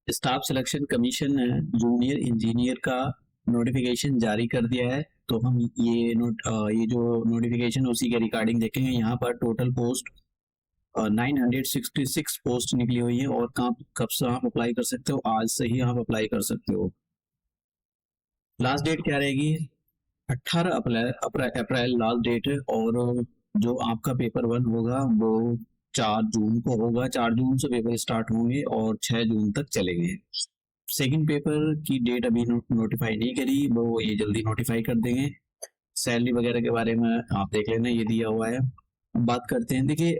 Staff selection commission ने junior engineer का notification जारी कर दिया है। तो हम ये जो नोटिफिकेशन उसी के रिगार्डिंग देखेंगे। यहाँ पर टोटल पोस्ट 966 पोस्ट निकली हुई है। और कब से आप अप्लाई कर सकते हो? आज से ही आप अप्लाई कर सकते हो। लास्ट डेट क्या रहेगी? 18 अप्रैल लास्ट डेट है। और जो आपका पेपर 1 होगा वो 4 जून को होगा। 4 जून से पेपर स्टार्ट होंगे और 6 जून तक चलेंगे। सेकंड पेपर की डेट अभी नोटिफाई नहीं करी, वो ये जल्दी नोटिफाई कर देंगे। सैलरी वगैरह के बारे में आप देख लेना, ये दिया हुआ है। बात करते हैं। देखिए,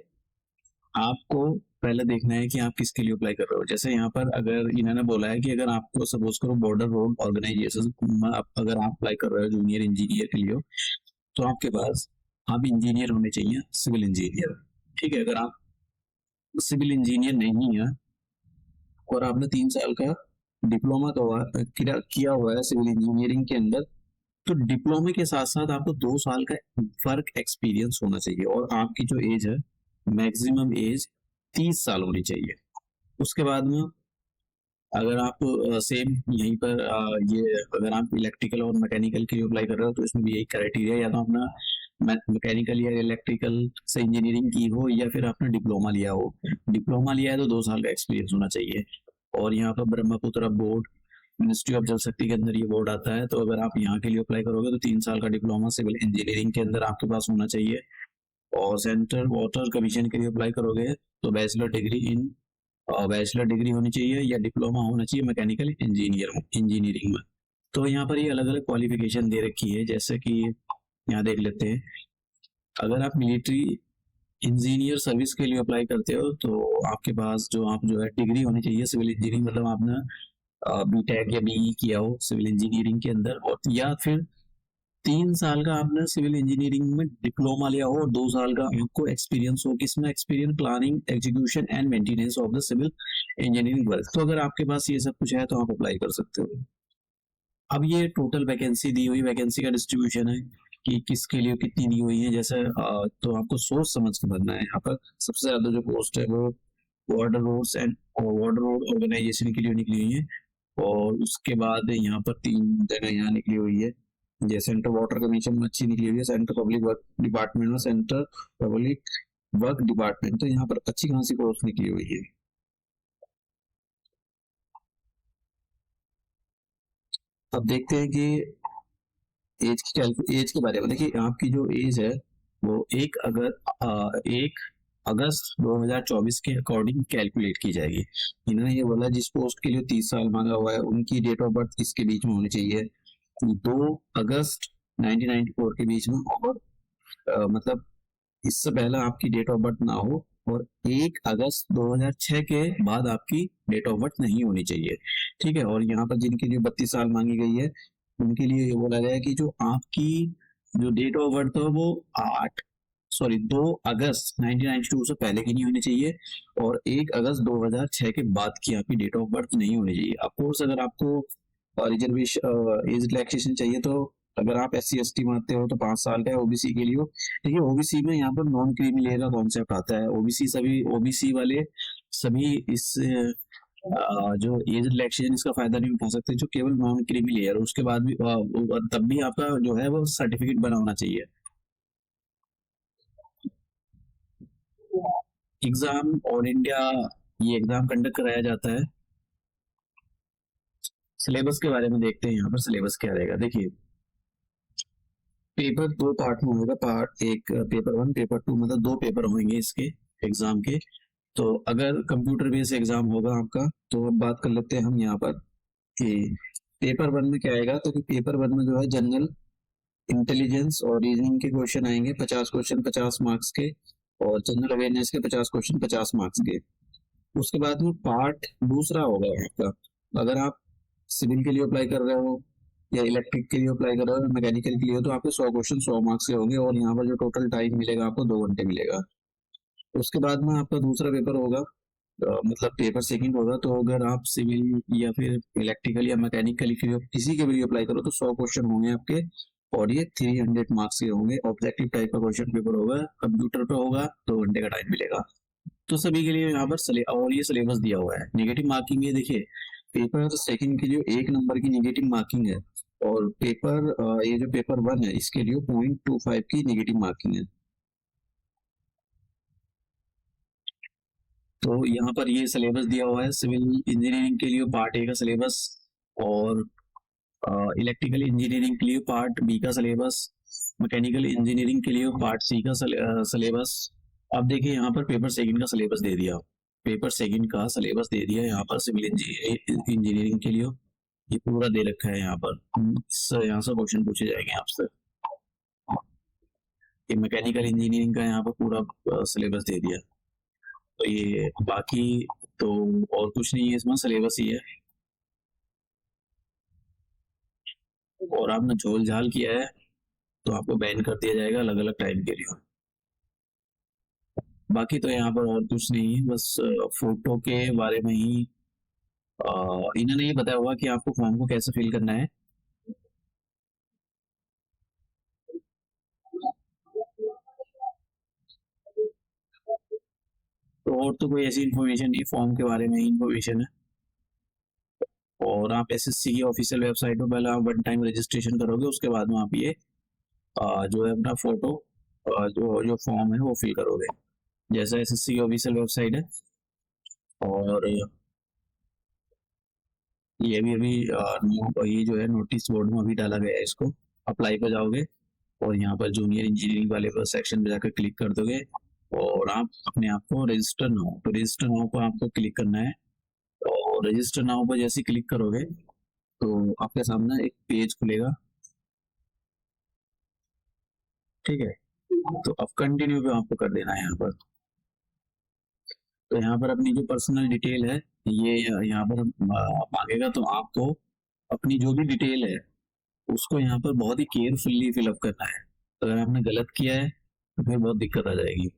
आपको पहले देखना है कि आप किसके लिए अप्लाई कर रहे हो। जैसे यहाँ पर अगर इन्होंने बोला है कि अगर आपको सपोज करो बॉर्डर रोड ऑर्गेनाइजेशन अगर आप अप्लाई कर रहे हो जूनियर इंजीनियर के लिए, तो आपके पास आप इंजीनियर होने चाहिए, सिविल इंजीनियर। ठीक है, अगर आप सिविल इंजीनियर नहीं है और आपने 3 साल का डिप्लोमा किया हुआ है सिविल इंजीनियरिंग के अंदर, तो डिप्लोमे के साथ साथ आपको 2 साल का वर्क एक्सपीरियंस होना चाहिए। और आपकी जो एज है, मैक्सिमम एज 30 साल होनी चाहिए। उसके बाद में अगर आप सेम यहीं पर ये अगर आप इलेक्ट्रिकल और मैकेनिकल के लिए अप्लाई कर रहे हो, तो इसमें भी यही क्राइटेरिया, या तो अपना मैकेनिकल या इलेक्ट्रिकल से इंजीनियरिंग की हो, या फिर आपने डिप्लोमा लिया हो। डिप्लोमा लिया है तो 2 साल का एक्सपीरियंस होना चाहिए। और यहाँ पर ब्रह्मपुत्र बोर्ड, मिनिस्ट्री ऑफ जल शक्ति के अंदर ये बोर्ड आता है। तो अगर आप यहाँ के लिए अप्लाई करोगे तो 3 साल का डिप्लोमा सिविल इंजीनियरिंग के अंदर आपके पास होना चाहिए। और सेंट्रल वाटर कमीशन के लिए अप्लाई करोगे तो बैचलर डिग्री होनी चाहिए या डिप्लोमा होना चाहिए मैकेनिकल इंजीनियरिंग में। तो यहाँ पर ये अलग अलग क्वालिफिकेशन दे रखी है। जैसे कि यहाँ देख लेते हैं। अगर आप मिलिट्री इंजीनियर सर्विस के लिए अप्लाई करते हो तो आपके पास जो है डिग्री होनी चाहिए सिविल इंजीनियरिंग, मतलब आपने बीटेक या बीई किया हो सिविल इंजीनियरिंग के अंदर, और या फिर 3 साल का आपने सिविल इंजीनियरिंग में डिप्लोमा लिया हो और 2 साल का आपको एक्सपीरियंस हो। किसमें experience? Planning, execution and maintenance of the civil engineering work. तो अगर आपके पास ये सब कुछ है तो आप अप्लाई कर सकते हो। अब ये टोटल वैकेंसी दी हुई, वैकेंसी का डिस्ट्रीब्यूशन है कि किसके लिए कितनी दी हुई है। जैसे तो आपको सोच समझ के भरना है। यहाँ पर सबसे ज्यादा जो पोस्ट है वो वाटर रोड ऑर्गेनाइजेशन के लिए निकली हुई है। और उसके बाद यहाँ पर 3 जगह यहाँ निकली हुई है। ये सेंट्रल वाटर कमीशन में अच्छी निकली हुई है, सेंट्रल पब्लिक वर्क डिपार्टमेंट में सेंट्रल पब्लिक वर्क डिपार्टमेंट। तो यहाँ पर अच्छी खासी पोस्ट निकली हुई है। अब देखते हैं कि एज के बारे में। देखिए, आपकी जो एज है वो 1 अगस्त 2024 के अकॉर्डिंग कैलकुलेट की जाएगी। इन्होंने ये बोला जिस पोस्ट के लिए 30 साल मांगा हुआ है उनकी डेट ऑफ बर्थ इसके बीच में होनी चाहिए, 2 अगस्त 1994 के बीच में। और मतलब इससे पहले आपकी डेट ऑफ बर्थ ना हो, और 1 अगस्त 2006 के बाद आपकी डेट ऑफ बर्थ नहीं होनी चाहिए। ठीक है। और यहाँ पर जिनकी जो 32 साल मांगी गई है उनके लिए ये बोला गया है कि जो आपकी जो डेट ऑफ बर्थ है वो 2 अगस्त 1992 से पहले की नहीं होनी चाहिए, और 1 अगस्त 2006 के बाद की आपकी डेट ऑफ बर्थ नहीं होनी चाहिए। ऑफकोर्स अगर आपको रिजर्वेशन एज रिलैक्सेशन चाहिए तो अगर आप SC ST में आते हो तो 5 साल का है। ओबीसी के लिए देखिए, ओबीसी में यहाँ पर नॉन क्रीमी लेयर का कॉन्सेप्ट आता है। ओबीसी वाले सभी इस जो एज रिलैक्सेशन इसका फायदा नहीं उठा सकते, जो केवल नॉन क्रीमी लेयर। उसके बाद भी तब भी आपका जो है वो सर्टिफिकेट बना होना चाहिए। एग्जाम ऑल इंडिया ये एग्जाम कंडक्ट कराया जाता है। सिलेबस के बारे में देखते हैं। यहाँ पर सिलेबस क्या रहेगा। देखिए, पेपर 2 पार्ट में होगा। पार्ट एक पेपर 1, पेपर 2, मतलब 2 पेपर होंगे इसके एग्जाम के। तो अगर कंप्यूटर बेस्ड एग्जाम होगा आपका, तो अब बात कर लेते हैं हम यहाँ पर कि पेपर 1 में क्या आएगा। तो पेपर 1 में जो है जनरल इंटेलिजेंस और रीजनिंग के क्वेश्चन आएंगे, 50 क्वेश्चन 50 मार्क्स के, और जनरल अवेयरनेस के 50 क्वेश्चन 50 मार्क्स के। उसके बाद में पार्ट दूसरा होगा आपका। अगर आप सिविल के लिए अप्लाई कर रहे हो या इलेक्ट्रिक के लिए अप्लाई कर रहे हो, मैकेनिकल के लिए हो, तो आपके 100 क्वेश्चन 100 मार्क्स के होंगे, और यहाँ पर जो टोटल टाइम मिलेगा आपको 2 घंटे मिलेगा। उसके बाद में आपका दूसरा पेपर होगा, मतलब पेपर सेकंड होगा। तो अगर आप सिविल या फिर इलेक्ट्रिकल या मैकेनिकल के लिए किसी के भी लिए अप्लाई करो तो 100 क्वेश्चन होंगे आपके, और ये 300 मार्क्स के होंगे। ऑब्जेक्टिव टाइप का क्वेश्चन पेपर होगा, कंप्यूटर पे होगा, 2 घंटे का टाइम मिलेगा। तो सभी के लिए यहाँ पर और ये सिलेबस दिया हुआ है। नेगेटिव मार्किंग ये देखिए, पेपर सेकंड की जो 1 नंबर की नेगेटिव मार्किंग है, और पेपर ये जो पेपर 1 है इसके लिए 0.25 की नेगेटिव मार्किंग है। तो यहाँ पर ये सिलेबस दिया हुआ है सिविल इंजीनियरिंग के लिए पार्ट ए का सिलेबस, और इलेक्ट्रिकल इंजीनियरिंग के लिए पार्ट बी का सिलेबस, मैकेनिकल इंजीनियरिंग के लिए पार्ट सी का सिलेबस। अब देखिए यहाँ पर पेपर सेकंड का सिलेबस दे दिया, पेपर सेकंड का सिलेबस दे दिया यहाँ पर सिविल इंजीनियरिंग के लिए, ये पूरा दे रखा है यहाँ पर। यहाँ से क्वेश्चन पूछे जाएंगे आपसे। ये मैकेनिकल इंजीनियरिंग का यहाँ पर पूरा सिलेबस दे दिया। तो ये बाकी तो और कुछ नहीं है इसमें, सिलेबस ही है। और आपने झोल झाल किया है तो आपको बैन कर दिया जाएगा अलग अलग टाइम के लिए। बाकी तो यहाँ पर और कुछ नहीं है, बस फोटो के बारे में ही इन्होंने ये बताया हुआ कि आपको फॉर्म को कैसे फिल करना है। तो और तो कोई ऐसी इन्फॉर्मेशन नहीं, फॉर्म के बारे में ही इन्फॉर्मेशन है। और आप एसएससी की ऑफिशियल वेबसाइट पर पहले आप 1 टाइम रजिस्ट्रेशन करोगे, उसके बाद में आप ये जो है अपना फोटो जो जो फॉर्म है वो फिल करोगे, जैसा एसएससी की ऑफिशियल वेबसाइट है। और ये भी अभी ये जो है नोटिस बोर्ड में अभी डाला गया है, इसको अप्लाई पर जाओगे और यहाँ पर जूनियर इंजीनियरिंग वाले पर सेक्शन में जाकर क्लिक कर दोगे और आप अपने आप को रजिस्टर नाउ, तो रजिस्टर नाउ पर आपको क्लिक करना है। और रजिस्टर नाउ पर जैसे क्लिक करोगे तो आपके सामने एक पेज खुलेगा, ठीक है। तो अब कंटिन्यू पे आपको कर देना है यहाँ पर। तो यहाँ पर अपनी जो पर्सनल डिटेल है ये यहाँ पर मांगेगा, तो आपको अपनी जो भी डिटेल है उसको यहाँ पर बहुत ही केयरफुली फिलअप करना है। तो अगर आपने गलत किया है तो फिर बहुत दिक्कत आ जाएगी।